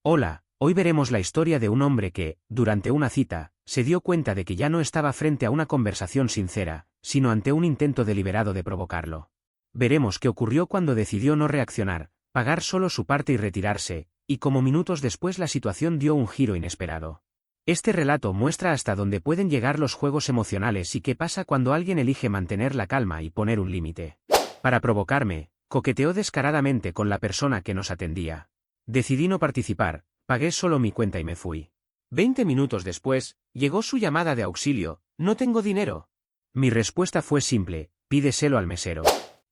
Hola, hoy veremos la historia de un hombre que, durante una cita, se dio cuenta de que ya no estaba frente a una conversación sincera, sino ante un intento deliberado de provocarlo. Veremos qué ocurrió cuando decidió no reaccionar, pagar solo su parte y retirarse, y como minutos después la situación dio un giro inesperado. Este relato muestra hasta dónde pueden llegar los juegos emocionales y qué pasa cuando alguien elige mantener la calma y poner un límite. Para provocarme, coqueteó descaradamente con la persona que nos atendía. Decidí no participar, pagué solo mi cuenta y me fui. 20 minutos después, llegó su llamada de auxilio: no tengo dinero. Mi respuesta fue simple: pídeselo al mesero.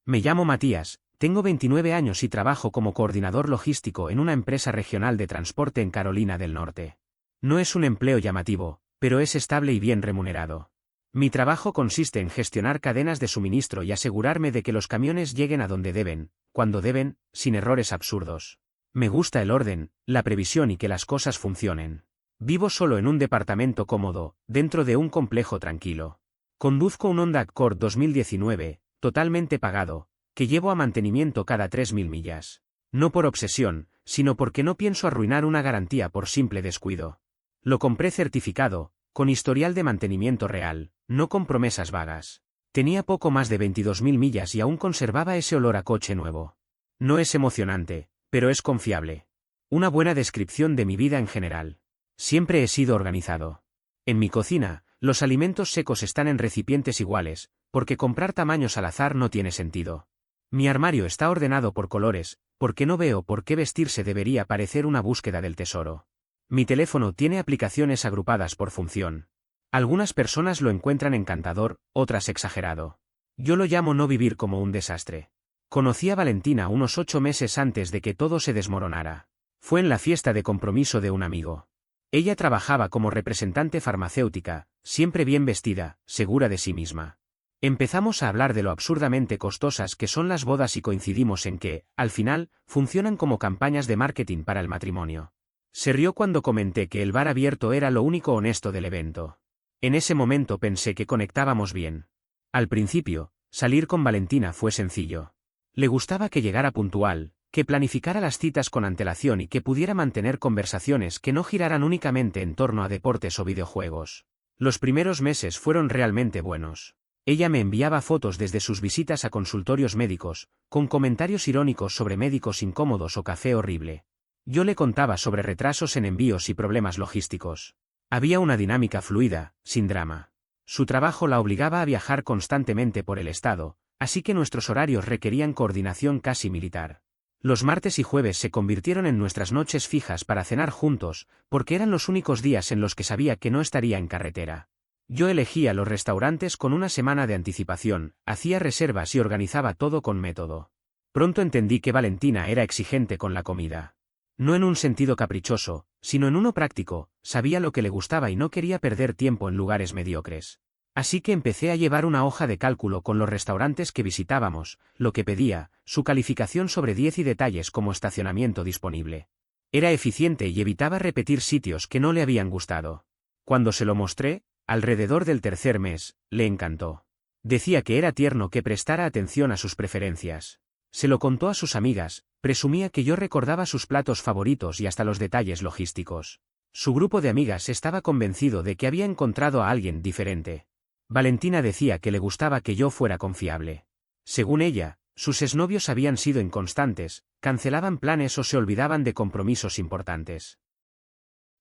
Me llamo Matías, tengo 29 años y trabajo como coordinador logístico en una empresa regional de transporte en Carolina del Norte. No es un empleo llamativo, pero es estable y bien remunerado. Mi trabajo consiste en gestionar cadenas de suministro y asegurarme de que los camiones lleguen a donde deben, cuando deben, sin errores absurdos. Me gusta el orden, la previsión y que las cosas funcionen. Vivo solo en un departamento cómodo, dentro de un complejo tranquilo. Conduzco un Honda Accord 2019, totalmente pagado, que llevo a mantenimiento cada 3.000 millas. No por obsesión, sino porque no pienso arruinar una garantía por simple descuido. Lo compré certificado, con historial de mantenimiento real, no con promesas vagas. Tenía poco más de 22.000 millas y aún conservaba ese olor a coche nuevo. No es emocionante, pero es confiable. Una buena descripción de mi vida en general. Siempre he sido organizado. En mi cocina, los alimentos secos están en recipientes iguales, porque comprar tamaños al azar no tiene sentido. Mi armario está ordenado por colores, porque no veo por qué vestirse debería parecer una búsqueda del tesoro. Mi teléfono tiene aplicaciones agrupadas por función. Algunas personas lo encuentran encantador, otras exagerado. Yo lo llamo no vivir como un desastre. Conocí a Valentina unos 8 meses antes de que todo se desmoronara. Fue en la fiesta de compromiso de un amigo. Ella trabajaba como representante farmacéutica, siempre bien vestida, segura de sí misma. Empezamos a hablar de lo absurdamente costosas que son las bodas y coincidimos en que, al final, funcionan como campañas de marketing para el matrimonio. Se rió cuando comenté que el bar abierto era lo único honesto del evento. En ese momento pensé que conectábamos bien. Al principio, salir con Valentina fue sencillo. Le gustaba que llegara puntual, que planificara las citas con antelación y que pudiera mantener conversaciones que no giraran únicamente en torno a deportes o videojuegos. Los primeros meses fueron realmente buenos. Ella me enviaba fotos desde sus visitas a consultorios médicos, con comentarios irónicos sobre médicos incómodos o café horrible. Yo le contaba sobre retrasos en envíos y problemas logísticos. Había una dinámica fluida, sin drama. Su trabajo la obligaba a viajar constantemente por el estado, así que nuestros horarios requerían coordinación casi militar. Los martes y jueves se convirtieron en nuestras noches fijas para cenar juntos, porque eran los únicos días en los que sabía que no estaría en carretera. Yo elegía los restaurantes con una semana de anticipación, hacía reservas y organizaba todo con método. Pronto entendí que Valentina era exigente con la comida. No en un sentido caprichoso, sino en uno práctico, sabía lo que le gustaba y no quería perder tiempo en lugares mediocres. Así que empecé a llevar una hoja de cálculo con los restaurantes que visitábamos, lo que pedía, su calificación sobre 10 y detalles como estacionamiento disponible. Era eficiente y evitaba repetir sitios que no le habían gustado. Cuando se lo mostré, alrededor del tercer mes, le encantó. Decía que era tierno que prestara atención a sus preferencias. Se lo contó a sus amigas, presumía que yo recordaba sus platos favoritos y hasta los detalles logísticos. Su grupo de amigas estaba convencido de que había encontrado a alguien diferente. Valentina decía que le gustaba que yo fuera confiable. Según ella, sus exnovios habían sido inconstantes, cancelaban planes o se olvidaban de compromisos importantes.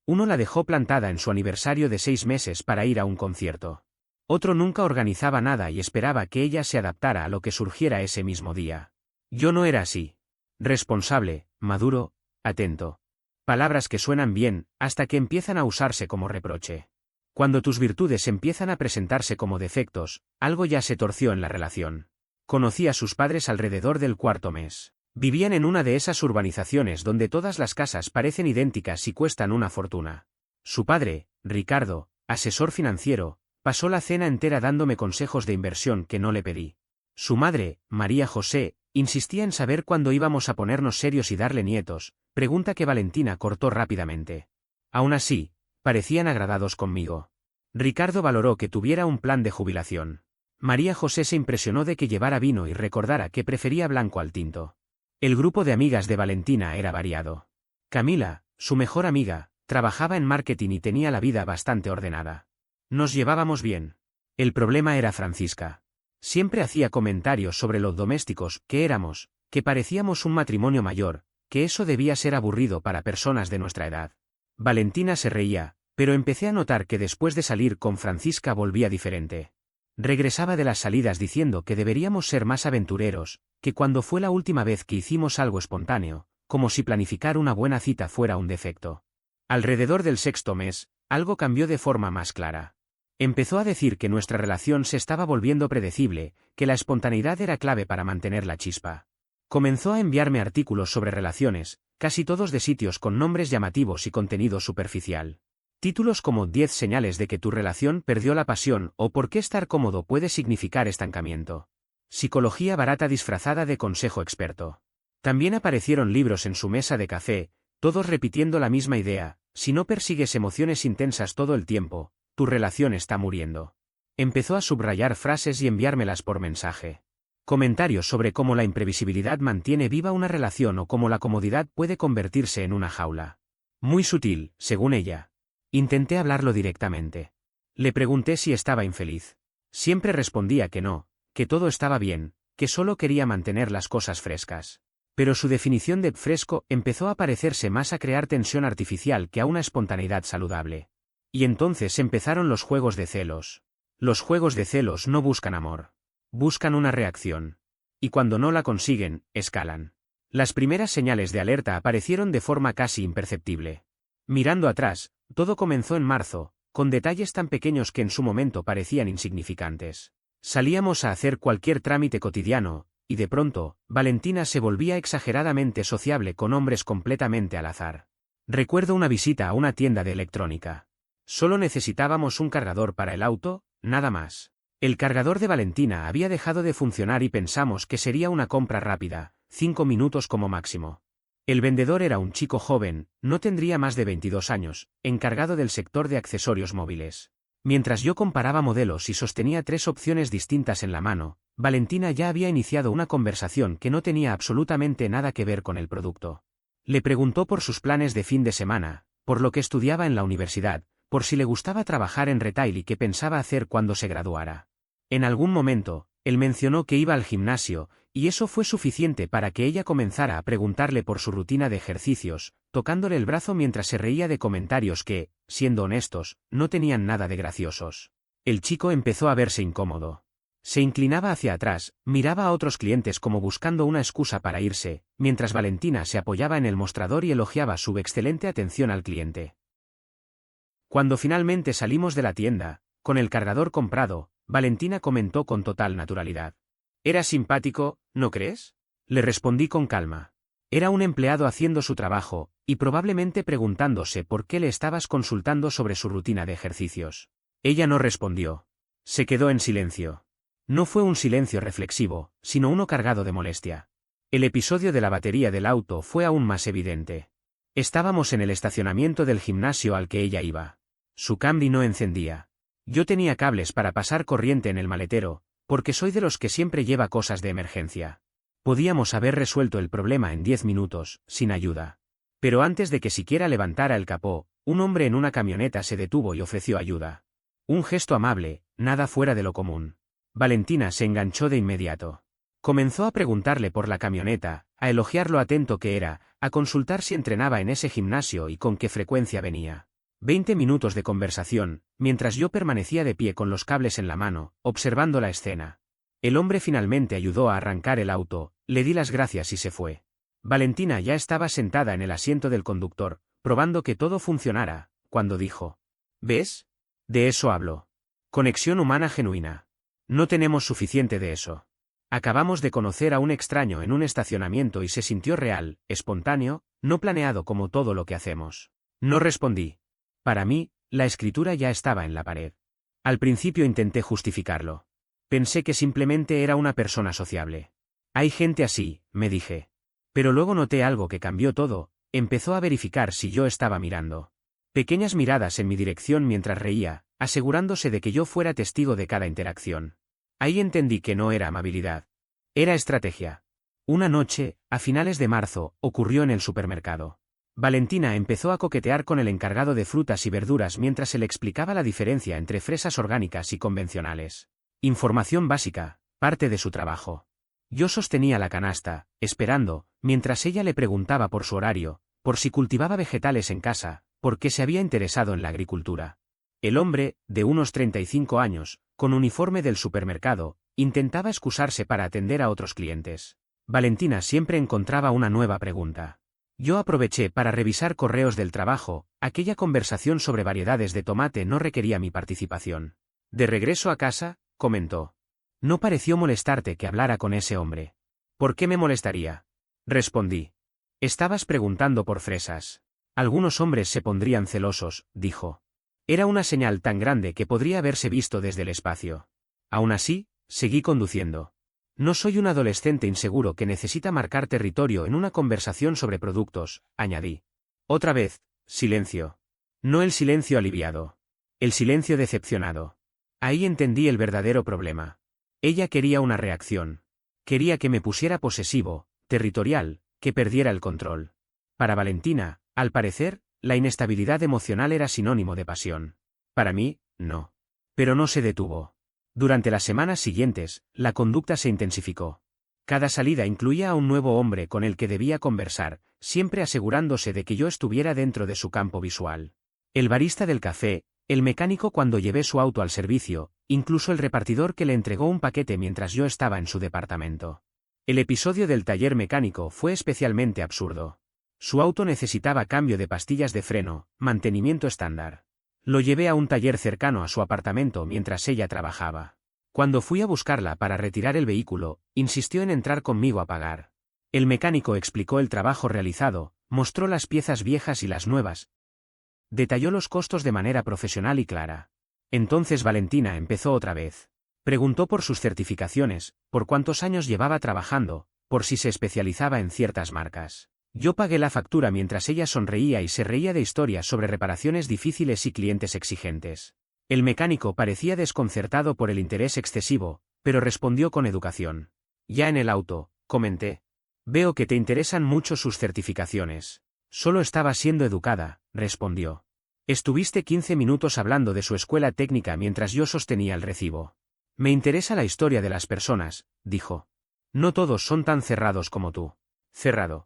Uno la dejó plantada en su aniversario de 6 meses para ir a un concierto. Otro nunca organizaba nada y esperaba que ella se adaptara a lo que surgiera ese mismo día. Yo no era así. Responsable, maduro, atento. Palabras que suenan bien, hasta que empiezan a usarse como reproche. Cuando tus virtudes empiezan a presentarse como defectos, algo ya se torció en la relación. Conocí a sus padres alrededor del 4.º mes. Vivían en una de esas urbanizaciones donde todas las casas parecen idénticas y cuestan una fortuna. Su padre, Ricardo, asesor financiero, pasó la cena entera dándome consejos de inversión que no le pedí. Su madre, María José, insistía en saber cuándo íbamos a ponernos serios y darle nietos, pregunta que Valentina cortó rápidamente. Aún así, parecían agradados conmigo. Ricardo valoró que tuviera un plan de jubilación. María José se impresionó de que llevara vino y recordara que prefería blanco al tinto. El grupo de amigas de Valentina era variado. Camila, Su mejor amiga, trabajaba en marketing y tenía la vida bastante ordenada. Nos llevábamos bien. El problema era Francisca. Siempre hacía comentarios sobre los domésticos que éramos, que parecíamos un matrimonio mayor, que eso debía ser aburrido para personas de nuestra edad. Valentina se reía, pero empecé a notar que después de salir con Francisca volvía diferente. Regresaba de las salidas diciendo que deberíamos ser más aventureros, que cuando fue la última vez que hicimos algo espontáneo, como si planificar una buena cita fuera un defecto. Alrededor del sexto mes, algo cambió de forma más clara. Empezó a decir que nuestra relación se estaba volviendo predecible, que la espontaneidad era clave para mantener la chispa. Comenzó a enviarme artículos sobre relaciones, casi todos de sitios con nombres llamativos y contenido superficial. Títulos como 10 señales de que tu relación perdió la pasión o por qué estar cómodo puede significar estancamiento. Psicología barata disfrazada de consejo experto. También aparecieron libros en su mesa de café, todos repitiendo la misma idea: si no persigues emociones intensas todo el tiempo, tu relación está muriendo. Empezó a subrayar frases y enviármelas por mensaje. Comentarios sobre cómo la imprevisibilidad mantiene viva una relación o cómo la comodidad puede convertirse en una jaula. Muy sutil, según ella. Intenté hablarlo directamente. Le pregunté si estaba infeliz. Siempre respondía que no, que todo estaba bien, que solo quería mantener las cosas frescas. Pero su definición de fresco empezó a parecerse más a crear tensión artificial que a una espontaneidad saludable. Y entonces empezaron los juegos de celos. Los juegos de celos no buscan amor. Buscan una reacción. Y cuando no la consiguen, escalan. Las primeras señales de alerta aparecieron de forma casi imperceptible. Mirando atrás, todo comenzó en marzo, con detalles tan pequeños que en su momento parecían insignificantes. Salíamos a hacer cualquier trámite cotidiano, y de pronto, Valentina se volvía exageradamente sociable con hombres completamente al azar. Recuerdo una visita a una tienda de electrónica. Solo necesitábamos un cargador para el auto, nada más. El cargador de Valentina había dejado de funcionar y pensamos que sería una compra rápida, 5 minutos como máximo. El vendedor era un chico joven, no tendría más de 22 años, encargado del sector de accesorios móviles. Mientras yo comparaba modelos y sostenía 3 opciones distintas en la mano, Valentina ya había iniciado una conversación que no tenía absolutamente nada que ver con el producto. Le preguntó por sus planes de fin de semana, por lo que estudiaba en la universidad, por si le gustaba trabajar en retail y qué pensaba hacer cuando se graduara. En algún momento, él mencionó que iba al gimnasio, y eso fue suficiente para que ella comenzara a preguntarle por su rutina de ejercicios, tocándole el brazo mientras se reía de comentarios que, siendo honestos, no tenían nada de graciosos. El chico empezó a verse incómodo. Se inclinaba hacia atrás, miraba a otros clientes como buscando una excusa para irse, mientras Valentina se apoyaba en el mostrador y elogiaba su excelente atención al cliente. Cuando finalmente salimos de la tienda, con el cargador comprado, Valentina comentó con total naturalidad: «Era simpático, ¿no crees?». Le respondí con calma. Era un empleado haciendo su trabajo, y probablemente preguntándose por qué le estabas consultando sobre su rutina de ejercicios. Ella no respondió. Se quedó en silencio. No fue un silencio reflexivo, sino uno cargado de molestia. El episodio de la batería del auto fue aún más evidente. Estábamos en el estacionamiento del gimnasio al que ella iba. Su Camry no encendía. Yo tenía cables para pasar corriente en el maletero, porque soy de los que siempre lleva cosas de emergencia. Podíamos haber resuelto el problema en 10 minutos, sin ayuda. Pero antes de que siquiera levantara el capó, un hombre en una camioneta se detuvo y ofreció ayuda. Un gesto amable, nada fuera de lo común. Valentina se enganchó de inmediato. Comenzó a preguntarle por la camioneta, a elogiar lo atento que era, a consultar si entrenaba en ese gimnasio y con qué frecuencia venía. 20 minutos de conversación, mientras yo permanecía de pie con los cables en la mano, observando la escena. El hombre finalmente ayudó a arrancar el auto, le di las gracias y se fue. Valentina ya estaba sentada en el asiento del conductor, probando que todo funcionara, cuando dijo: «¿Ves? De eso hablo. Conexión humana genuina. No tenemos suficiente de eso. Acabamos de conocer a un extraño en un estacionamiento y se sintió real, espontáneo, no planeado como todo lo que hacemos». No respondí. Para mí, la escritura ya estaba en la pared. Al principio intenté justificarlo. Pensé que simplemente era una persona sociable. Hay gente así, me dije. Pero luego noté algo que cambió todo, empezó a verificar si yo estaba mirando. Pequeñas miradas en mi dirección mientras reía, asegurándose de que yo fuera testigo de cada interacción. Ahí entendí que no era amabilidad. Era estrategia. Una noche, a finales de marzo, ocurrió en el supermercado. Valentina empezó a coquetear con el encargado de frutas y verduras mientras se le explicaba la diferencia entre fresas orgánicas y convencionales. Información básica, parte de su trabajo. Yo sostenía la canasta, esperando, mientras ella le preguntaba por su horario, por si cultivaba vegetales en casa, por qué se había interesado en la agricultura. El hombre, de unos 35 años, con uniforme del supermercado, intentaba excusarse para atender a otros clientes. Valentina siempre encontraba una nueva pregunta. Yo aproveché para revisar correos del trabajo, aquella conversación sobre variedades de tomate no requería mi participación. De regreso a casa, comentó. No pareció molestarte que hablara con ese hombre. ¿Por qué me molestaría? Respondí. Estabas preguntando por fresas. Algunos hombres se pondrían celosos, dijo. Era una señal tan grande que podría haberse visto desde el espacio. Aún así, seguí conduciendo. No soy un adolescente inseguro que necesita marcar territorio en una conversación sobre productos, añadí. Otra vez, silencio. No el silencio aliviado. El silencio decepcionado. Ahí entendí el verdadero problema. Ella quería una reacción. Quería que me pusiera posesivo, territorial, que perdiera el control. Para Valentina, al parecer, la inestabilidad emocional era sinónimo de pasión. Para mí, no. Pero no se detuvo. Durante las semanas siguientes, la conducta se intensificó. Cada salida incluía a un nuevo hombre con el que debía conversar, siempre asegurándose de que yo estuviera dentro de su campo visual. El barista del café, el mecánico cuando llevé su auto al servicio, incluso el repartidor que le entregó un paquete mientras yo estaba en su departamento. El episodio del taller mecánico fue especialmente absurdo. Su auto necesitaba cambio de pastillas de freno, mantenimiento estándar. Lo llevé a un taller cercano a su apartamento mientras ella trabajaba. Cuando fui a buscarla para retirar el vehículo, insistió en entrar conmigo a pagar. El mecánico explicó el trabajo realizado, mostró las piezas viejas y las nuevas. Detalló los costos de manera profesional y clara. Entonces Valentina empezó otra vez. Preguntó por sus certificaciones, por cuántos años llevaba trabajando, por si se especializaba en ciertas marcas. Yo pagué la factura mientras ella sonreía y se reía de historias sobre reparaciones difíciles y clientes exigentes. El mecánico parecía desconcertado por el interés excesivo, pero respondió con educación. Ya en el auto, comenté. Veo que te interesan mucho sus certificaciones. Solo estaba siendo educada, respondió. Estuviste 15 minutos hablando de su escuela técnica mientras yo sostenía el recibo. Me interesa la historia de las personas, dijo. No todos son tan cerrados como tú. Cerrado.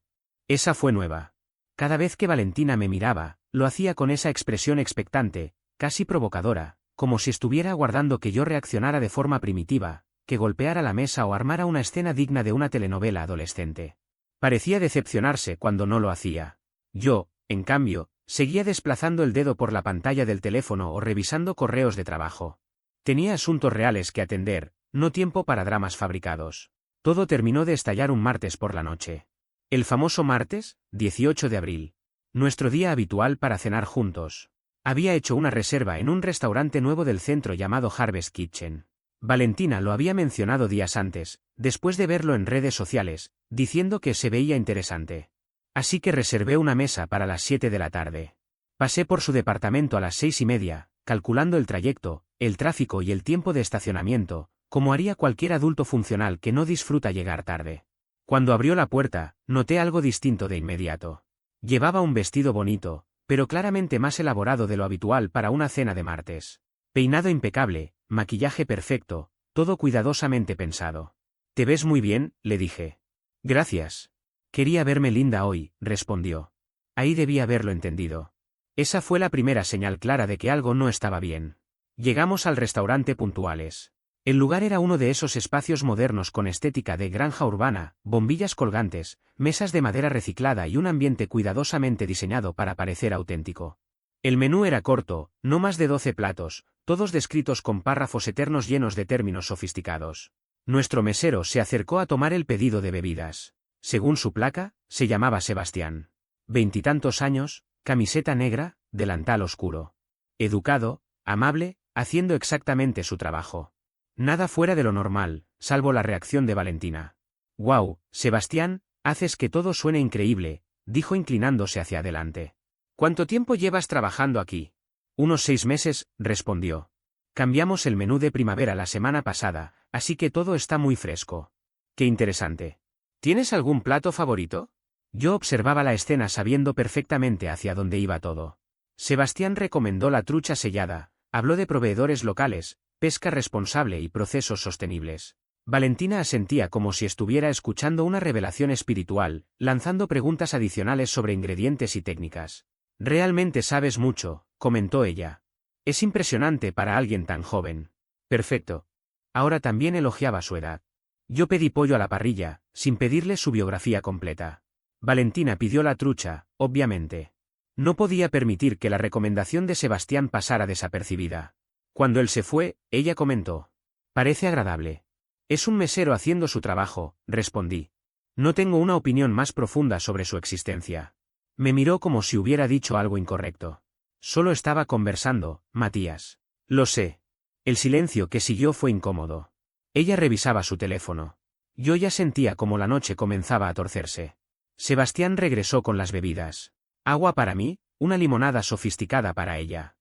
Esa fue nueva. Cada vez que Valentina me miraba, lo hacía con esa expresión expectante, casi provocadora, como si estuviera aguardando que yo reaccionara de forma primitiva, que golpeara la mesa o armara una escena digna de una telenovela adolescente. Parecía decepcionarse cuando no lo hacía. Yo, en cambio, seguía desplazando el dedo por la pantalla del teléfono o revisando correos de trabajo. Tenía asuntos reales que atender, no tiempo para dramas fabricados. Todo terminó de estallar un martes por la noche. El famoso martes, 18 de abril. Nuestro día habitual para cenar juntos. Había hecho una reserva en un restaurante nuevo del centro llamado Harvest Kitchen. Valentina lo había mencionado días antes, después de verlo en redes sociales, diciendo que se veía interesante. Así que reservé una mesa para las 7 de la tarde. Pasé por su departamento a las 6:30, calculando el trayecto, el tráfico y el tiempo de estacionamiento, como haría cualquier adulto funcional que no disfruta llegar tarde. Cuando abrió la puerta, noté algo distinto de inmediato. Llevaba un vestido bonito, pero claramente más elaborado de lo habitual para una cena de martes. Peinado impecable, maquillaje perfecto, todo cuidadosamente pensado. «Te ves muy bien», le dije. «Gracias. Quería verme linda hoy», respondió. Ahí debía haberlo entendido. Esa fue la primera señal clara de que algo no estaba bien. Llegamos al restaurante puntuales. El lugar era uno de esos espacios modernos con estética de granja urbana, bombillas colgantes, mesas de madera reciclada y un ambiente cuidadosamente diseñado para parecer auténtico. El menú era corto, no más de 12 platos, todos descritos con párrafos eternos llenos de términos sofisticados. Nuestro mesero se acercó a tomar el pedido de bebidas. Según su placa, se llamaba Sebastián. 20 y tantos años, camiseta negra, delantal oscuro. Educado, amable, haciendo exactamente su trabajo. Nada fuera de lo normal, salvo la reacción de Valentina. «Guau, Sebastián, haces que todo suene increíble», dijo inclinándose hacia adelante. «¿Cuánto tiempo llevas trabajando aquí?» «Unos 6 meses», respondió. «Cambiamos el menú de primavera la semana pasada, así que todo está muy fresco». «Qué interesante. ¿Tienes algún plato favorito?» Yo observaba la escena sabiendo perfectamente hacia dónde iba todo. Sebastián recomendó la trucha sellada, habló de proveedores locales, pesca responsable y procesos sostenibles. Valentina asentía como si estuviera escuchando una revelación espiritual, lanzando preguntas adicionales sobre ingredientes y técnicas. Realmente sabes mucho, comentó ella. Es impresionante para alguien tan joven. Perfecto. Ahora también elogiaba su edad. Yo pedí pollo a la parrilla, sin pedirle su biografía completa. Valentina pidió la trucha, obviamente. No podía permitir que la recomendación de Sebastián pasara desapercibida. Cuando él se fue, ella comentó. Parece agradable. Es un mesero haciendo su trabajo, respondí. No tengo una opinión más profunda sobre su existencia. Me miró como si hubiera dicho algo incorrecto. Solo estaba conversando, Matías. Lo sé. El silencio que siguió fue incómodo. Ella revisaba su teléfono. Yo ya sentía como la noche comenzaba a torcerse. Sebastián regresó con las bebidas. Agua para mí, una limonada sofisticada para ella.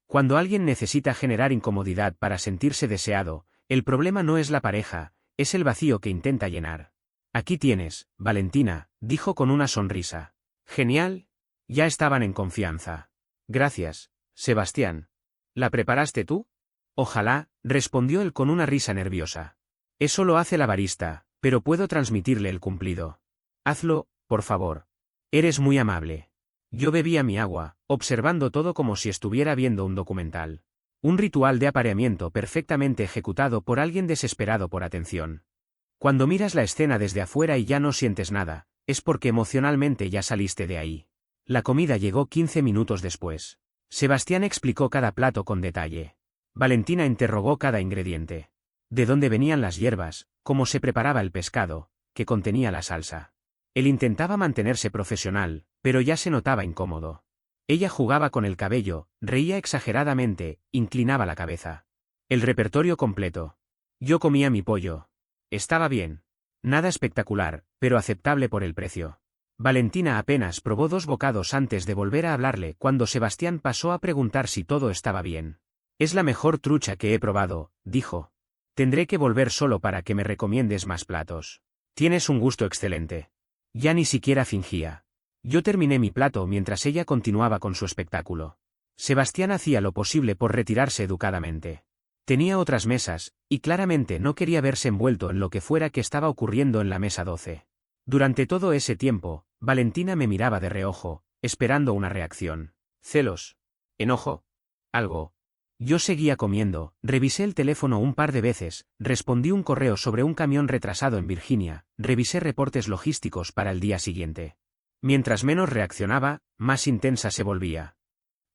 Cuando alguien necesita generar incomodidad para sentirse deseado, el problema no es la pareja, es el vacío que intenta llenar. Aquí tienes, Valentina, dijo con una sonrisa. Genial. Ya estaban en confianza. Gracias, Sebastián. ¿La preparaste tú? Ojalá, respondió él con una risa nerviosa. Eso lo hace la barista, pero puedo transmitirle el cumplido. Hazlo, por favor. Eres muy amable. Yo bebía mi agua, observando todo como si estuviera viendo un documental. Un ritual de apareamiento perfectamente ejecutado por alguien desesperado por atención. Cuando miras la escena desde afuera y ya no sientes nada, es porque emocionalmente ya saliste de ahí. La comida llegó 15 minutos después. Sebastián explicó cada plato con detalle. Valentina interrogó cada ingrediente. De dónde venían las hierbas, cómo se preparaba el pescado, que contenía la salsa. Él intentaba mantenerse profesional, pero ya se notaba incómodo. Ella jugaba con el cabello, reía exageradamente, inclinaba la cabeza. El repertorio completo. Yo comía mi pollo. Estaba bien. Nada espectacular, pero aceptable por el precio. Valentina apenas probó 2 bocados antes de volver a hablarle cuando Sebastián pasó a preguntar si todo estaba bien. Es la mejor trucha que he probado, dijo. Tendré que volver solo para que me recomiendes más platos. Tienes un gusto excelente. Ya ni siquiera fingía. Yo terminé mi plato mientras ella continuaba con su espectáculo. Sebastián hacía lo posible por retirarse educadamente. Tenía otras mesas, y claramente no quería verse envuelto en lo que fuera que estaba ocurriendo en la mesa 12. Durante todo ese tiempo, Valentina me miraba de reojo, esperando una reacción. ¿Celos? ¿Enojo? ¿Algo? Yo seguía comiendo, revisé el teléfono un par de veces, respondí un correo sobre un camión retrasado en Virginia, revisé reportes logísticos para el día siguiente. Mientras menos reaccionaba, más intensa se volvía.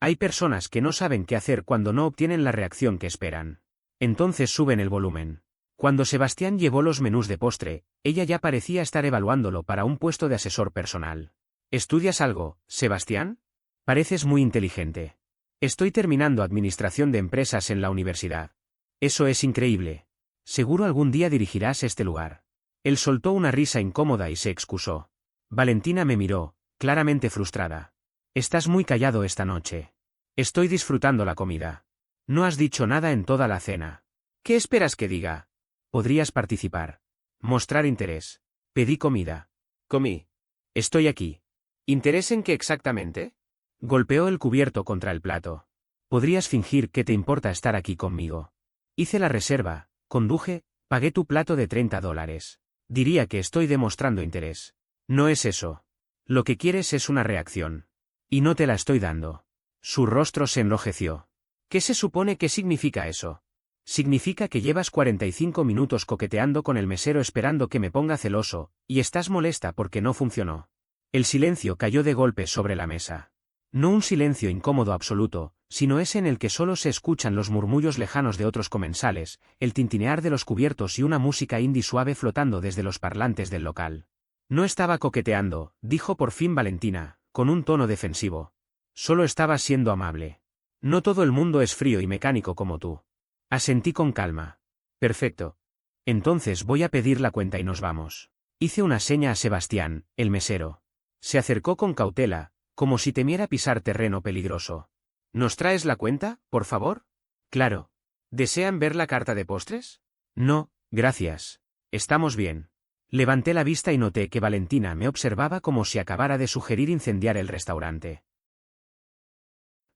Hay personas que no saben qué hacer cuando no obtienen la reacción que esperan. Entonces suben el volumen. Cuando Sebastián llevó los menús de postre, ella ya parecía estar evaluándolo para un puesto de asesor personal. ¿Estudias algo, Sebastián? Pareces muy inteligente. Estoy terminando administración de empresas en la universidad. Eso es increíble. Seguro algún día dirigirás este lugar. Él soltó una risa incómoda y se excusó. Valentina me miró, claramente frustrada. Estás muy callado esta noche. Estoy disfrutando la comida. No has dicho nada en toda la cena. ¿Qué esperas que diga? Podrías participar. Mostrar interés. Pedí comida. Comí. Estoy aquí. ¿Interés en qué exactamente? Golpeó el cubierto contra el plato. Podrías fingir que te importa estar aquí conmigo. Hice la reserva, conduje, pagué tu plato de $30. Diría que estoy demostrando interés. No es eso. Lo que quieres es una reacción. Y no te la estoy dando. Su rostro se enrojeció. ¿Qué se supone que significa eso? Significa que llevas 45 minutos coqueteando con el mesero esperando que me ponga celoso, y estás molesta porque no funcionó. El silencio cayó de golpe sobre la mesa. No un silencio incómodo absoluto, sino ese en el que solo se escuchan los murmullos lejanos de otros comensales, el tintinear de los cubiertos y una música indie suave flotando desde los parlantes del local. No estaba coqueteando, dijo por fin Valentina, con un tono defensivo. Solo estaba siendo amable. No todo el mundo es frío y mecánico como tú. Asentí con calma. Perfecto. Entonces voy a pedir la cuenta y nos vamos. Hice una seña a Sebastián, el mesero. Se acercó con cautela, como si temiera pisar terreno peligroso. ¿Nos traes la cuenta, por favor? Claro. ¿Desean ver la carta de postres? No, gracias. Estamos bien. Levanté la vista y noté que Valentina me observaba como si acabara de sugerir incendiar el restaurante.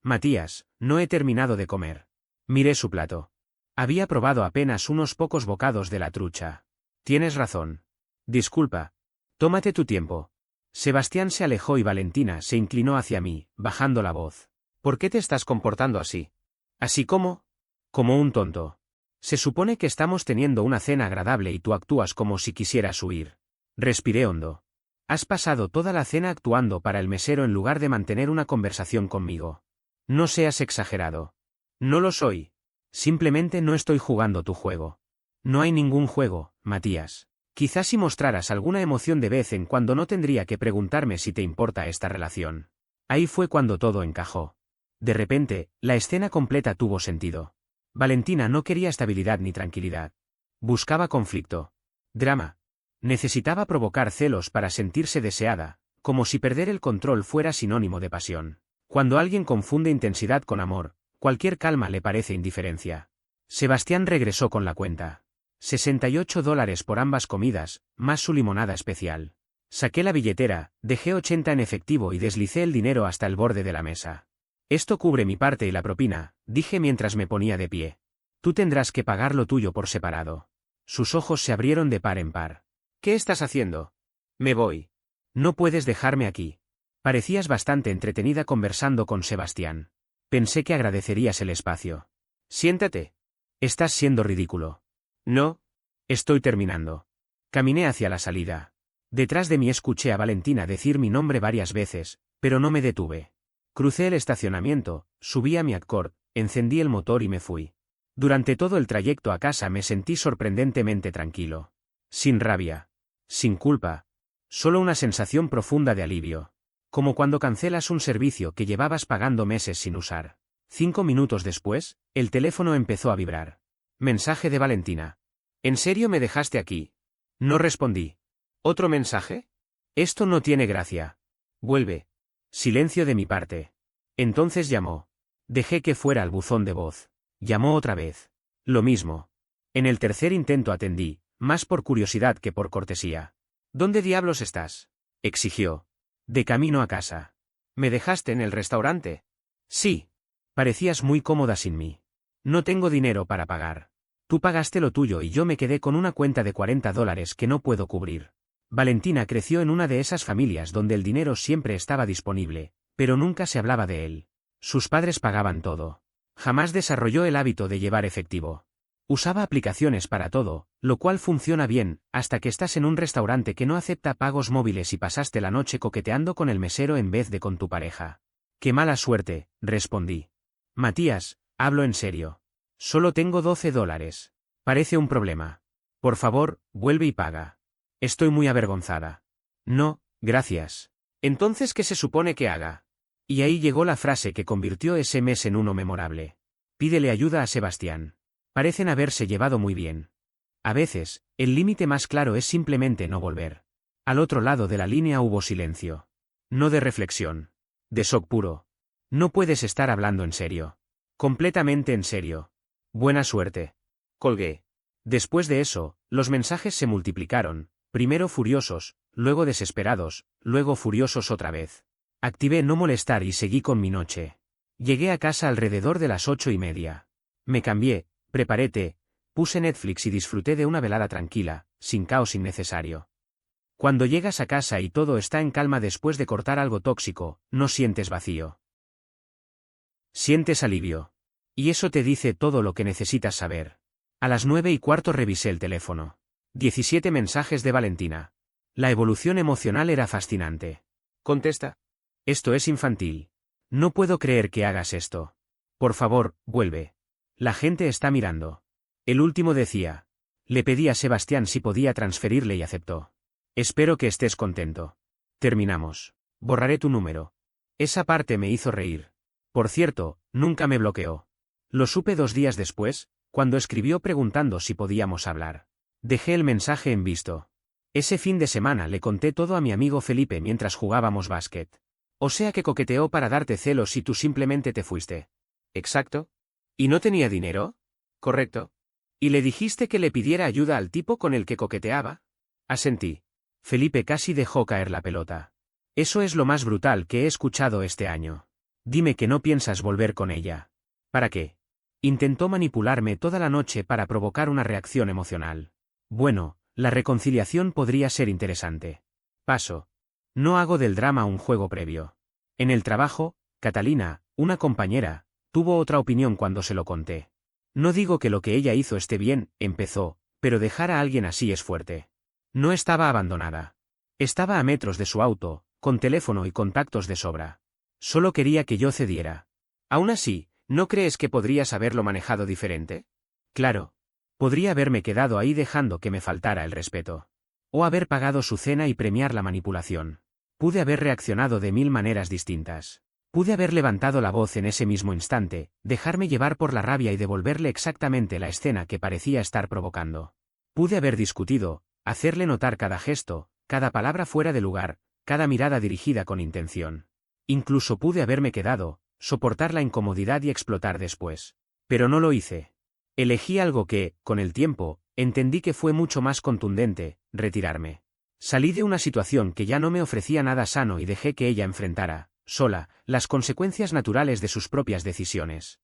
Matías, no he terminado de comer. Miré su plato. Había probado apenas unos pocos bocados de la trucha. Tienes razón. Disculpa. Tómate tu tiempo. Sebastián se alejó y Valentina se inclinó hacia mí, bajando la voz. ¿Por qué te estás comportando así? ¿Así como? Como un tonto. Se supone que estamos teniendo una cena agradable y tú actúas como si quisieras huir. Respiré hondo. Has pasado toda la cena actuando para el mesero en lugar de mantener una conversación conmigo. No seas exagerado. No lo soy. Simplemente no estoy jugando tu juego. No hay ningún juego, Matías. Quizás si mostraras alguna emoción de vez en cuando no tendría que preguntarme si te importa esta relación. Ahí fue cuando todo encajó. De repente, la escena completa tuvo sentido. Valentina no quería estabilidad ni tranquilidad. Buscaba conflicto. Drama. Necesitaba provocar celos para sentirse deseada, como si perder el control fuera sinónimo de pasión. Cuando alguien confunde intensidad con amor, cualquier calma le parece indiferencia. Sebastián regresó con la cuenta. $68 por ambas comidas, más su limonada especial. Saqué la billetera, dejé 80 en efectivo y deslicé el dinero hasta el borde de la mesa. Esto cubre mi parte y la propina, dije mientras me ponía de pie. Tú tendrás que pagar lo tuyo por separado. Sus ojos se abrieron de par en par. ¿Qué estás haciendo? Me voy. No puedes dejarme aquí. Parecías bastante entretenida conversando con Sebastián. Pensé que agradecerías el espacio. Siéntate. Estás siendo ridículo. No. Estoy terminando. Caminé hacia la salida. Detrás de mí escuché a Valentina decir mi nombre varias veces, pero no me detuve. Crucé el estacionamiento, subí a mi Accord, encendí el motor y me fui. Durante todo el trayecto a casa me sentí sorprendentemente tranquilo. Sin rabia. Sin culpa. Solo una sensación profunda de alivio. Como cuando cancelas un servicio que llevabas pagando meses sin usar. 5 minutos después, el teléfono empezó a vibrar. Mensaje de Valentina. ¿En serio me dejaste aquí? No respondí. ¿Otro mensaje? Esto no tiene gracia. Vuelve. Silencio de mi parte. Entonces llamó. Dejé que fuera al buzón de voz. Llamó otra vez. Lo mismo. En el tercer intento atendí, más por curiosidad que por cortesía. ¿Dónde diablos estás? Exigió. De camino a casa. ¿Me dejaste en el restaurante? Sí. Parecías muy cómoda sin mí. No tengo dinero para pagar. Tú pagaste lo tuyo y yo me quedé con una cuenta de $40 que no puedo cubrir. Valentina creció en una de esas familias donde el dinero siempre estaba disponible, pero nunca se hablaba de él. Sus padres pagaban todo. Jamás desarrolló el hábito de llevar efectivo. Usaba aplicaciones para todo, lo cual funciona bien, hasta que estás en un restaurante que no acepta pagos móviles y pasaste la noche coqueteando con el mesero en vez de con tu pareja. ¡Qué mala suerte!, respondí. Matías, hablo en serio. Solo tengo $12. Parece un problema. Por favor, vuelve y paga. Estoy muy avergonzada. No, gracias. Entonces, ¿qué se supone que haga? Y ahí llegó la frase que convirtió ese mes en uno memorable. Pídele ayuda a Sebastián. Parecen haberse llevado muy bien. A veces, el límite más claro es simplemente no volver. Al otro lado de la línea hubo silencio. No de reflexión. De shock puro. No puedes estar hablando en serio. Completamente en serio. Buena suerte. Colgué. Después de eso, los mensajes se multiplicaron, primero furiosos, luego desesperados, luego furiosos otra vez. Activé no molestar y seguí con mi noche. Llegué a casa alrededor de las 8:30. Me cambié, preparé té, puse Netflix y disfruté de una velada tranquila, sin caos innecesario. Cuando llegas a casa y todo está en calma después de cortar algo tóxico, no sientes vacío. Sientes alivio. Y eso te dice todo lo que necesitas saber. A las 9:15 revisé el teléfono. 17 mensajes de Valentina. La evolución emocional era fascinante. Contesta. Esto es infantil. No puedo creer que hagas esto. Por favor, vuelve. La gente está mirando. El último decía. Le pedí a Sebastián si podía transferirle y aceptó. Espero que estés contento. Terminamos. Borraré tu número. Esa parte me hizo reír. Por cierto, nunca me bloqueó. Lo supe 2 días después, cuando escribió preguntando si podíamos hablar. Dejé el mensaje en visto. Ese fin de semana le conté todo a mi amigo Felipe mientras jugábamos básquet. O sea que coqueteó para darte celos y tú simplemente te fuiste. Exacto. ¿Y no tenía dinero? Correcto. ¿Y le dijiste que le pidiera ayuda al tipo con el que coqueteaba? Asentí. Felipe casi dejó caer la pelota. Eso es lo más brutal que he escuchado este año. Dime que no piensas volver con ella. ¿Para qué? Intentó manipularme toda la noche para provocar una reacción emocional. Bueno, la reconciliación podría ser interesante. Paso. No hago del drama un juego previo. En el trabajo, Catalina, una compañera, tuvo otra opinión cuando se lo conté. No digo que lo que ella hizo esté bien, empezó, pero dejar a alguien así es fuerte. No estaba abandonada. Estaba a metros de su auto, con teléfono y contactos de sobra. Solo quería que yo cediera. Aún así, ¿no crees que podrías haberlo manejado diferente? Claro. Podría haberme quedado ahí dejando que me faltara el respeto. O haber pagado su cena y premiar la manipulación. Pude haber reaccionado de 1000 maneras distintas. Pude haber levantado la voz en ese mismo instante, dejarme llevar por la rabia y devolverle exactamente la escena que parecía estar provocando. Pude haber discutido, hacerle notar cada gesto, cada palabra fuera de lugar, cada mirada dirigida con intención. Incluso pude haberme quedado, soportar la incomodidad y explotar después. Pero no lo hice. Elegí algo que, con el tiempo, entendí que fue mucho más contundente: retirarme. Salí de una situación que ya no me ofrecía nada sano y dejé que ella enfrentara, sola, las consecuencias naturales de sus propias decisiones.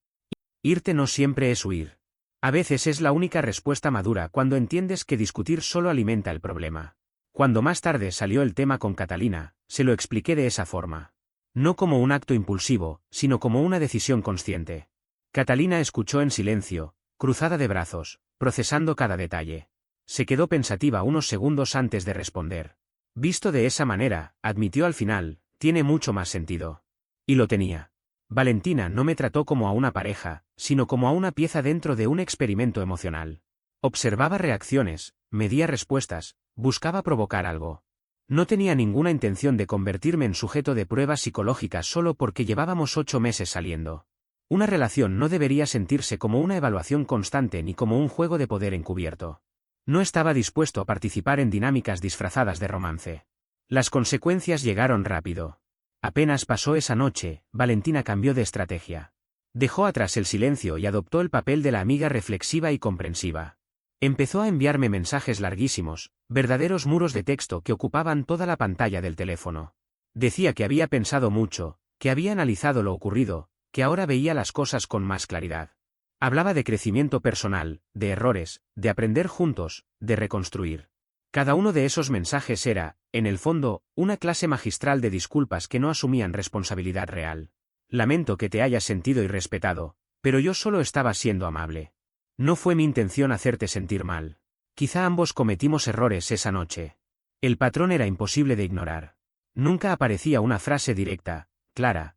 Irte no siempre es huir. A veces es la única respuesta madura cuando entiendes que discutir solo alimenta el problema. Cuando más tarde salió el tema con Catalina, se lo expliqué de esa forma. No como un acto impulsivo, sino como una decisión consciente. Catalina escuchó en silencio, cruzada de brazos, procesando cada detalle. Se quedó pensativa unos segundos antes de responder. Visto de esa manera, admitió al final, tiene mucho más sentido. Y lo tenía. Valentina no me trató como a una pareja, sino como a una pieza dentro de un experimento emocional. Observaba reacciones, medía respuestas, buscaba provocar algo. No tenía ninguna intención de convertirme en sujeto de pruebas psicológicas solo porque llevábamos 8 meses saliendo. Una relación no debería sentirse como una evaluación constante ni como un juego de poder encubierto. No estaba dispuesto a participar en dinámicas disfrazadas de romance. Las consecuencias llegaron rápido. Apenas pasó esa noche, Valentina cambió de estrategia. Dejó atrás el silencio y adoptó el papel de la amiga reflexiva y comprensiva. Empezó a enviarme mensajes larguísimos, verdaderos muros de texto que ocupaban toda la pantalla del teléfono. Decía que había pensado mucho, que había analizado lo ocurrido, que ahora veía las cosas con más claridad. Hablaba de crecimiento personal, de errores, de aprender juntos, de reconstruir. Cada uno de esos mensajes era, en el fondo, una clase magistral de disculpas que no asumían responsabilidad real. Lamento que te hayas sentido irrespetado, pero yo solo estaba siendo amable. No fue mi intención hacerte sentir mal. Quizá ambos cometimos errores esa noche. El patrón era imposible de ignorar. Nunca aparecía una frase directa, clara,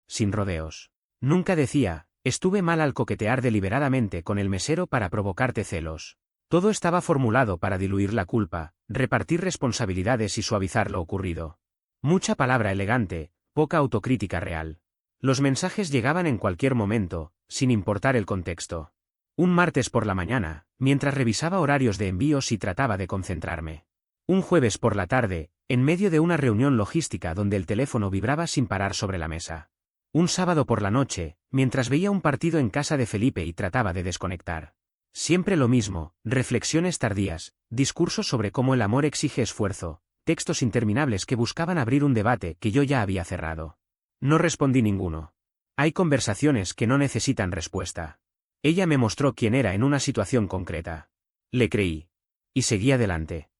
sin rodeos. Nunca decía, estuve mal al coquetear deliberadamente con el mesero para provocarte celos. Todo estaba formulado para diluir la culpa, repartir responsabilidades y suavizar lo ocurrido. Mucha palabra elegante, poca autocrítica real. Los mensajes llegaban en cualquier momento, sin importar el contexto. Un martes por la mañana, mientras revisaba horarios de envíos y trataba de concentrarme. Un jueves por la tarde, en medio de una reunión logística donde el teléfono vibraba sin parar sobre la mesa. Un sábado por la noche, mientras veía un partido en casa de Felipe y trataba de desconectar. Siempre lo mismo, reflexiones tardías, discursos sobre cómo el amor exige esfuerzo, textos interminables que buscaban abrir un debate que yo ya había cerrado. No respondí ninguno. Hay conversaciones que no necesitan respuesta. Ella me mostró quién era en una situación concreta. Le creí. Y seguí adelante.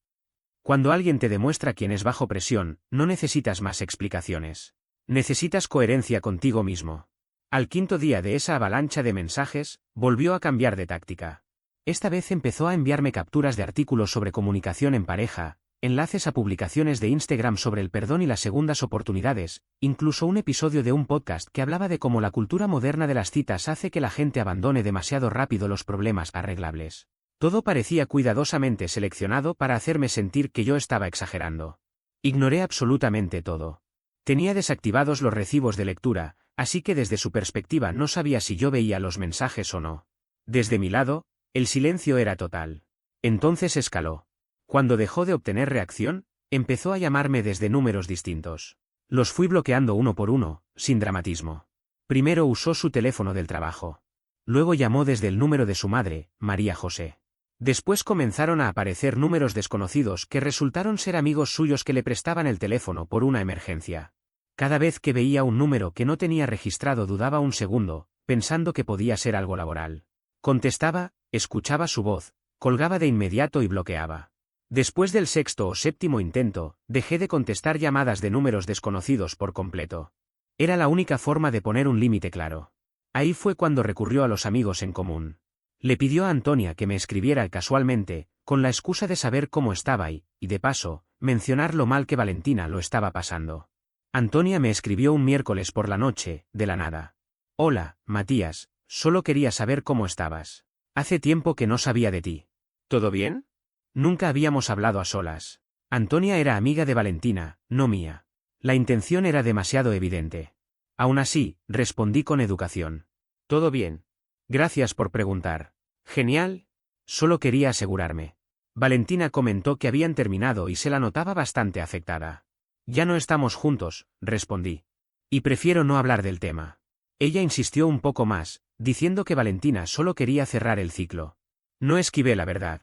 Cuando alguien te demuestra quién es bajo presión, no necesitas más explicaciones. Necesitas coherencia contigo mismo. Al quinto día de esa avalancha de mensajes, volvió a cambiar de táctica. Esta vez empezó a enviarme capturas de artículos sobre comunicación en pareja, enlaces a publicaciones de Instagram sobre el perdón y las segundas oportunidades, incluso un episodio de un podcast que hablaba de cómo la cultura moderna de las citas hace que la gente abandone demasiado rápido los problemas arreglables. Todo parecía cuidadosamente seleccionado para hacerme sentir que yo estaba exagerando. Ignoré absolutamente todo. Tenía desactivados los recibos de lectura, así que desde su perspectiva no sabía si yo veía los mensajes o no. Desde mi lado, el silencio era total. Entonces escaló. Cuando dejó de obtener reacción, empezó a llamarme desde números distintos. Los fui bloqueando uno por uno, sin dramatismo. Primero usó su teléfono del trabajo. Luego llamó desde el número de su madre, María José. Después comenzaron a aparecer números desconocidos que resultaron ser amigos suyos que le prestaban el teléfono por una emergencia. Cada vez que veía un número que no tenía registrado dudaba un segundo, pensando que podía ser algo laboral. Contestaba, escuchaba su voz, colgaba de inmediato y bloqueaba. Después del sexto o séptimo intento, dejé de contestar llamadas de números desconocidos por completo. Era la única forma de poner un límite claro. Ahí fue cuando recurrió a los amigos en común. Le pidió a Antonia que me escribiera casualmente, con la excusa de saber cómo estaba y, de paso, mencionar lo mal que Valentina lo estaba pasando. Antonia me escribió un miércoles por la noche, de la nada. Hola, Matías, solo quería saber cómo estabas. Hace tiempo que no sabía de ti. ¿Todo bien? Nunca habíamos hablado a solas. Antonia era amiga de Valentina, no mía. La intención era demasiado evidente. Aún así, respondí con educación. Todo bien. Gracias por preguntar. Genial. Solo quería asegurarme. Valentina comentó que habían terminado y se la notaba bastante afectada. Ya no estamos juntos, respondí. Y prefiero no hablar del tema. Ella insistió un poco más, diciendo que Valentina solo quería cerrar el ciclo. No esquivé la verdad.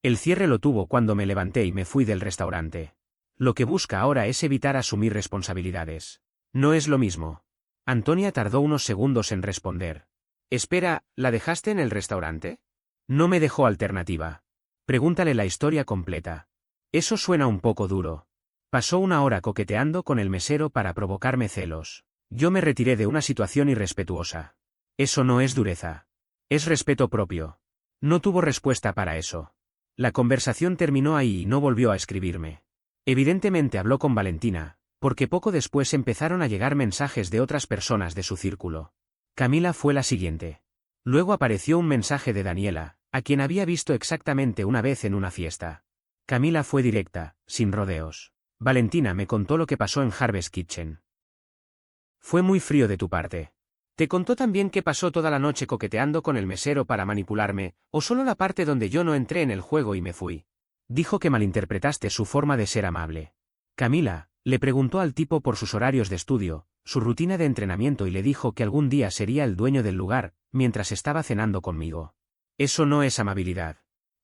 El cierre lo tuvo cuando me levanté y me fui del restaurante. Lo que busca ahora es evitar asumir responsabilidades. No es lo mismo. Antonia tardó unos segundos en responder. Espera, ¿la dejaste en el restaurante? No me dejó alternativa. Pregúntale la historia completa. Eso suena un poco duro. Pasó una hora coqueteando con el mesero para provocarme celos. Yo me retiré de una situación irrespetuosa. Eso no es dureza. Es respeto propio. No tuvo respuesta para eso. La conversación terminó ahí y no volvió a escribirme. Evidentemente habló con Valentina, porque poco después empezaron a llegar mensajes de otras personas de su círculo. Camila fue la siguiente. Luego apareció un mensaje de Daniela, a quien había visto exactamente una vez en una fiesta. Camila fue directa, sin rodeos. Valentina me contó lo que pasó en Harvest Kitchen. Fue muy frío de tu parte. ¿Te contó también que pasó toda la noche coqueteando con el mesero para manipularme, o solo la parte donde yo no entré en el juego y me fui? Dijo que malinterpretaste su forma de ser amable. Camila le preguntó al tipo por sus horarios de estudio, su rutina de entrenamiento y le dijo que algún día sería el dueño del lugar, mientras estaba cenando conmigo. Eso no es amabilidad.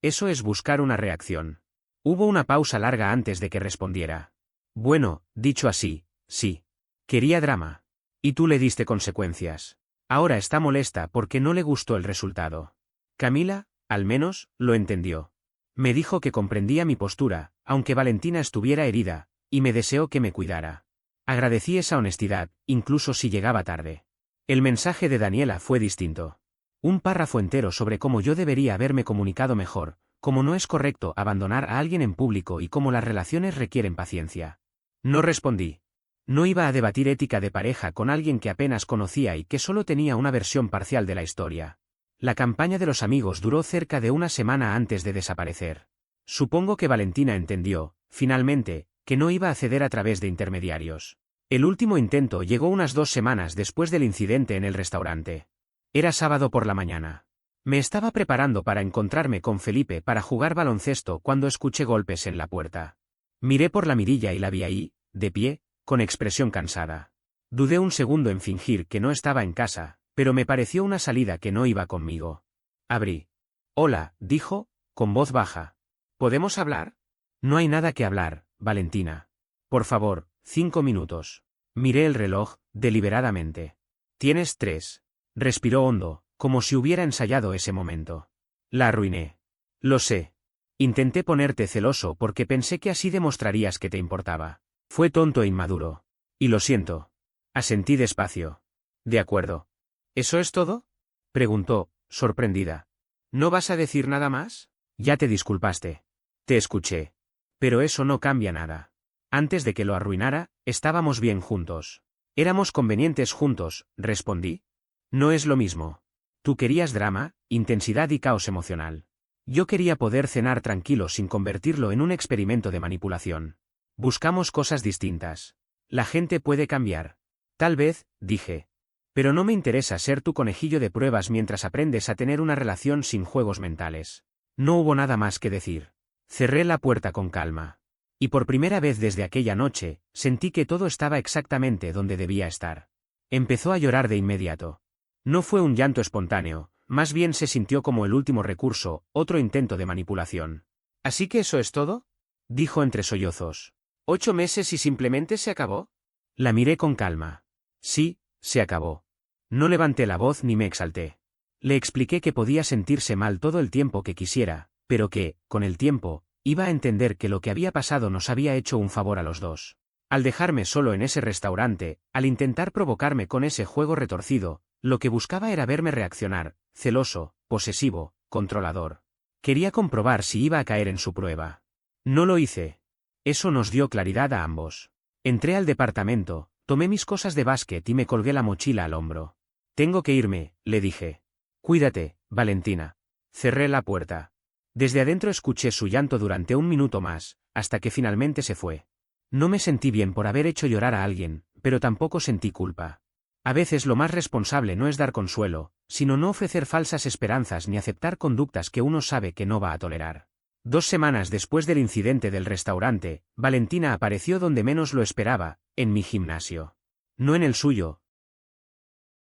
Eso es buscar una reacción. Hubo una pausa larga antes de que respondiera. Bueno, dicho así, sí. Quería drama. Y tú le diste consecuencias. Ahora está molesta porque no le gustó el resultado. Camila, al menos, lo entendió. Me dijo que comprendía mi postura, aunque Valentina estuviera herida, y me deseó que me cuidara. Agradecí esa honestidad, incluso si llegaba tarde. El mensaje de Daniela fue distinto. Un párrafo entero sobre cómo yo debería haberme comunicado mejor, cómo no es correcto abandonar a alguien en público y cómo las relaciones requieren paciencia. No respondí. No iba a debatir ética de pareja con alguien que apenas conocía y que solo tenía una versión parcial de la historia. La campaña de los amigos duró cerca de una semana antes de desaparecer. Supongo que Valentina entendió, finalmente, que no iba a ceder a través de intermediarios. El último intento llegó unas 2 semanas después del incidente en el restaurante. Era sábado por la mañana. Me estaba preparando para encontrarme con Felipe para jugar baloncesto cuando escuché golpes en la puerta. Miré por la mirilla y la vi ahí, de pie, con expresión cansada. Dudé un segundo en fingir que no estaba en casa, pero me pareció una salida que no iba conmigo. Abrí. Hola, dijo, con voz baja. ¿Podemos hablar? No hay nada que hablar, Valentina. Por favor, 5 minutos. Miré el reloj, deliberadamente. Tienes 3. Respiró hondo, como si hubiera ensayado ese momento. La arruiné. Lo sé. Intenté ponerte celoso porque pensé que así demostrarías que te importaba. Fue tonto e inmaduro. Y lo siento. Asentí despacio. De acuerdo. ¿Eso es todo? Preguntó, sorprendida. ¿No vas a decir nada más? Ya te disculpaste. Te escuché. Pero eso no cambia nada. Antes de que lo arruinara, estábamos bien juntos. Éramos convenientes juntos, respondí. No es lo mismo. Tú querías drama, intensidad y caos emocional. Yo quería poder cenar tranquilo sin convertirlo en un experimento de manipulación. Buscamos cosas distintas. La gente puede cambiar. Tal vez, dije. Pero no me interesa ser tu conejillo de pruebas mientras aprendes a tener una relación sin juegos mentales. No hubo nada más que decir. Cerré la puerta con calma. Y por primera vez desde aquella noche, sentí que todo estaba exactamente donde debía estar. Empezó a llorar de inmediato. No fue un llanto espontáneo, Más bien se sintió como el último recurso, otro intento de manipulación. ¿Así que eso es todo?, dijo entre sollozos. ¿8 meses y simplemente se acabó? La miré con calma. Sí, se acabó. No levanté la voz ni me exalté. Le expliqué que podía sentirse mal todo el tiempo que quisiera, pero que, con el tiempo, iba a entender que lo que había pasado nos había hecho un favor a los dos. Al dejarme solo en ese restaurante, al intentar provocarme con ese juego retorcido, lo que buscaba era verme reaccionar, celoso, posesivo, controlador. Quería comprobar si iba a caer en su prueba. No lo hice. Eso nos dio claridad a ambos. Entré al departamento, tomé mis cosas de básquet y me colgué la mochila al hombro. Tengo que irme, le dije. Cuídate, Valentina. Cerré la puerta. Desde adentro escuché su llanto durante 1 minuto más, hasta que finalmente se fue. No me sentí bien por haber hecho llorar a alguien, pero tampoco sentí culpa. A veces lo más responsable no es dar consuelo, sino no ofrecer falsas esperanzas ni aceptar conductas que uno sabe que no va a tolerar. 2 semanas después del incidente del restaurante, Valentina apareció donde menos lo esperaba, en mi gimnasio. No en el suyo,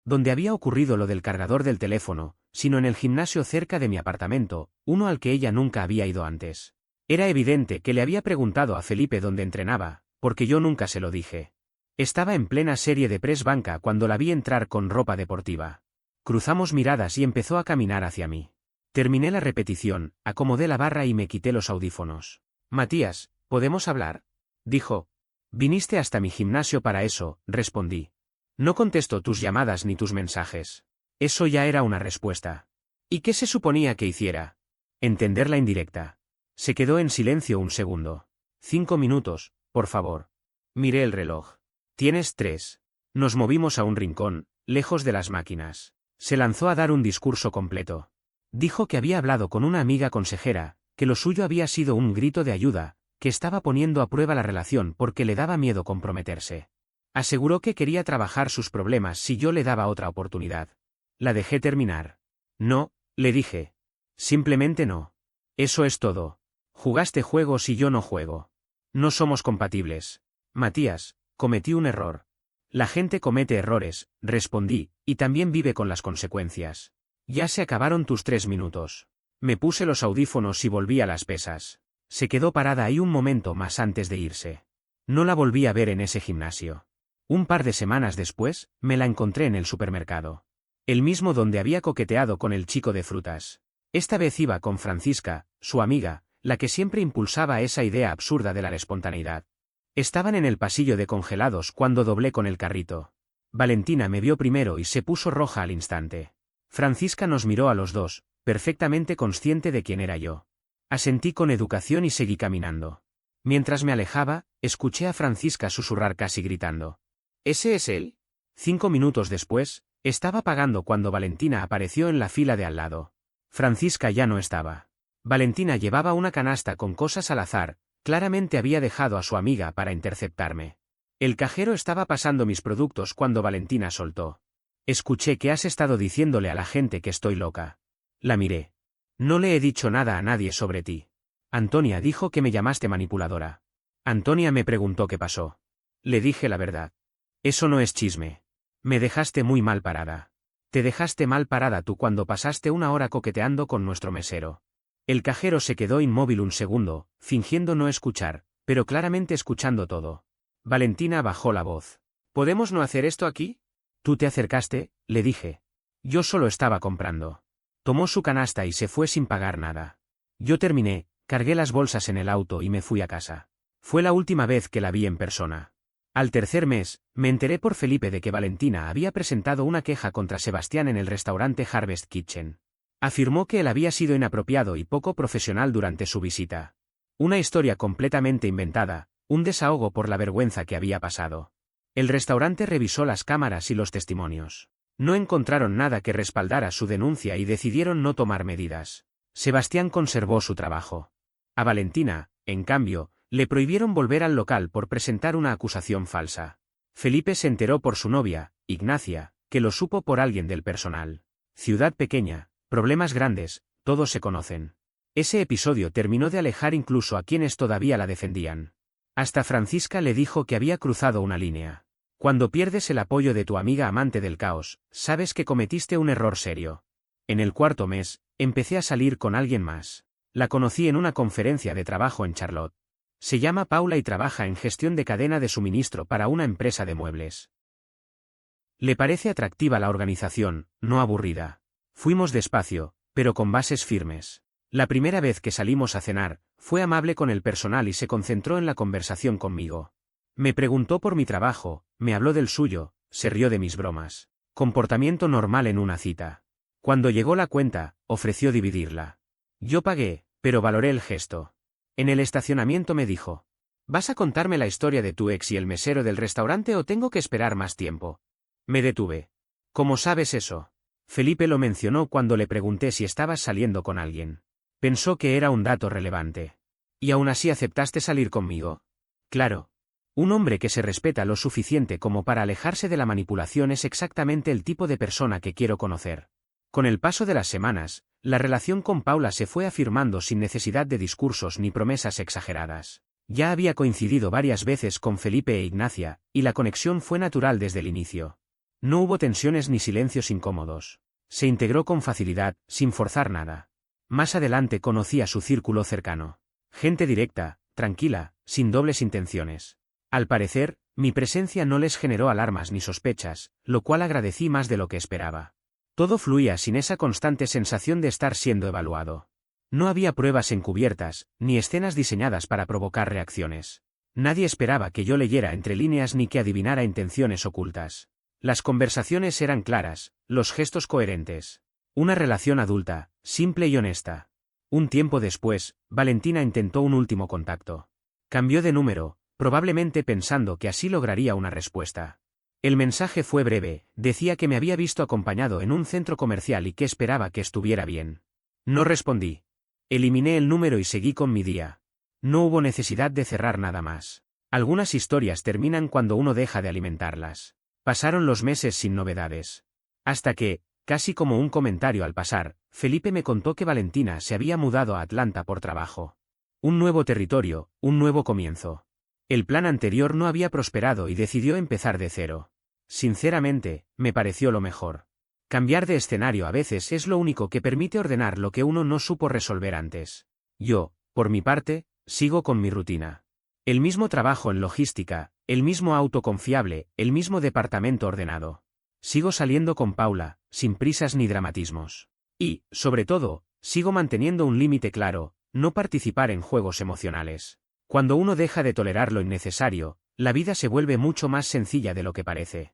donde había ocurrido lo del cargador del teléfono, sino en el gimnasio cerca de mi apartamento, uno al que ella nunca había ido antes. Era evidente que le había preguntado a Felipe dónde entrenaba, porque yo nunca se lo dije. Estaba en plena serie de press banca cuando la vi entrar con ropa deportiva. Cruzamos miradas y empezó a caminar hacia mí. Terminé la repetición, acomodé la barra y me quité los audífonos. Matías, ¿podemos hablar?, dijo. Viniste hasta mi gimnasio para eso, respondí. No contesto tus llamadas ni tus mensajes. Eso ya era una respuesta. ¿Y qué se suponía que hiciera? Entender la indirecta. Se quedó en silencio un segundo. 5 minutos, por favor. Miré el reloj. Tienes 3. Nos movimos a un rincón, lejos de las máquinas. Se lanzó a dar un discurso completo. Dijo que había hablado con una amiga consejera, que lo suyo había sido un grito de ayuda, que estaba poniendo a prueba la relación porque le daba miedo comprometerse. Aseguró que quería trabajar sus problemas si yo le daba otra oportunidad. La dejé terminar. No, le dije. Simplemente no. Eso es todo. Jugaste juegos y yo no juego. No somos compatibles. Matías, cometí un error. La gente comete errores, respondí, y también vive con las consecuencias. Ya se acabaron tus 3 minutos. Me puse los audífonos y volví a las pesas. Se quedó parada ahí un momento más antes de irse. No la volví a ver en ese gimnasio. Un par de semanas después, me la encontré en el supermercado. El mismo donde había coqueteado con el chico de frutas. Esta vez iba con Francisca, su amiga, la que siempre impulsaba esa idea absurda de la espontaneidad. Estaban en el pasillo de congelados cuando doblé con el carrito. Valentina me vio primero y se puso roja al instante. Francisca nos miró a los dos, perfectamente consciente de quién era yo. Asentí con educación y seguí caminando. Mientras me alejaba, escuché a Francisca susurrar casi gritando. ¿Ese es él? 5 minutos después, estaba pagando cuando Valentina apareció en la fila de al lado. Francisca ya no estaba. Valentina llevaba una canasta con cosas al azar, claramente había dejado a su amiga para interceptarme. El cajero estaba pasando mis productos cuando Valentina soltó. Escuché que has estado diciéndole a la gente que estoy loca. La miré. No le he dicho nada a nadie sobre ti. Antonia dijo que me llamaste manipuladora. Antonia me preguntó qué pasó. Le dije la verdad. Eso no es chisme. Me dejaste muy mal parada. Te dejaste mal parada tú cuando pasaste 1 hora coqueteando con nuestro mesero. El cajero se quedó inmóvil un segundo, fingiendo no escuchar, pero claramente escuchando todo. Valentina bajó la voz. ¿Podemos no hacer esto aquí? Tú te acercaste, le dije. Yo solo estaba comprando. Tomó su canasta y se fue sin pagar nada. Yo terminé, cargué las bolsas en el auto y me fui a casa. Fue la última vez que la vi en persona. Al tercer mes, me enteré por Felipe de que Valentina había presentado una queja contra Sebastián en el restaurante Harvest Kitchen. Afirmó que él había sido inapropiado y poco profesional durante su visita. Una historia completamente inventada, un desahogo por la vergüenza que había pasado. El restaurante revisó las cámaras y los testimonios. No encontraron nada que respaldara su denuncia y decidieron no tomar medidas. Sebastián conservó su trabajo. A Valentina, en cambio, le prohibieron volver al local por presentar una acusación falsa. Felipe se enteró por su novia, Ignacia, que lo supo por alguien del personal. Ciudad pequeña, problemas grandes, todos se conocen. Ese episodio terminó de alejar incluso a quienes todavía la defendían. Hasta Francisca le dijo que había cruzado una línea. Cuando pierdes el apoyo de tu amiga amante del caos, sabes que cometiste un error serio. En el cuarto mes, empecé a salir con alguien más. La conocí en una conferencia de trabajo en Charlotte. Se llama Paula y trabaja en gestión de cadena de suministro para una empresa de muebles. Le parece atractiva la organización, no aburrida. Fuimos despacio, pero con bases firmes. La primera vez que salimos a cenar, fue amable con el personal y se concentró en la conversación conmigo. Me preguntó por mi trabajo, me habló del suyo, se rió de mis bromas. Comportamiento normal en una cita. Cuando llegó la cuenta, ofreció dividirla. Yo pagué, pero valoré el gesto. En el estacionamiento me dijo: ¿vas a contarme la historia de tu ex y el mesero del restaurante o tengo que esperar más tiempo? Me detuve. ¿Cómo sabes eso? Felipe lo mencionó cuando le pregunté si estabas saliendo con alguien. Pensó que era un dato relevante. ¿Y aún así aceptaste salir conmigo? Claro. Un hombre que se respeta lo suficiente como para alejarse de la manipulación es exactamente el tipo de persona que quiero conocer. Con el paso de las semanas, la relación con Paula se fue afirmando sin necesidad de discursos ni promesas exageradas. Ya había coincidido varias veces con Felipe e Ignacia, y la conexión fue natural desde el inicio. No hubo tensiones ni silencios incómodos. Se integró con facilidad, sin forzar nada. Más adelante conocí a su círculo cercano. Gente directa, tranquila, sin dobles intenciones. Al parecer, mi presencia no les generó alarmas ni sospechas, lo cual agradecí más de lo que esperaba. Todo fluía sin esa constante sensación de estar siendo evaluado. No había pruebas encubiertas, ni escenas diseñadas para provocar reacciones. Nadie esperaba que yo leyera entre líneas ni que adivinara intenciones ocultas. Las conversaciones eran claras, los gestos coherentes. Una relación adulta, simple y honesta. Un tiempo después, Valentina intentó un último contacto. Cambió de número, probablemente pensando que así lograría una respuesta. El mensaje fue breve, decía que me había visto acompañado en un centro comercial y que esperaba que estuviera bien. No respondí. Eliminé el número y seguí con mi día. No hubo necesidad de cerrar nada más. Algunas historias terminan cuando uno deja de alimentarlas. Pasaron los meses sin novedades. Hasta que, casi como un comentario al pasar, Felipe me contó que Valentina se había mudado a Atlanta por trabajo. Un nuevo territorio, un nuevo comienzo. El plan anterior no había prosperado y decidió empezar de cero. Sinceramente, me pareció lo mejor. Cambiar de escenario a veces es lo único que permite ordenar lo que uno no supo resolver antes. Yo, por mi parte, sigo con mi rutina. El mismo trabajo en logística, el mismo auto confiable, el mismo departamento ordenado. Sigo saliendo con Paula, sin prisas ni dramatismos. Y, sobre todo, sigo manteniendo un límite claro: no participar en juegos emocionales. Cuando uno deja de tolerar lo innecesario, la vida se vuelve mucho más sencilla de lo que parece.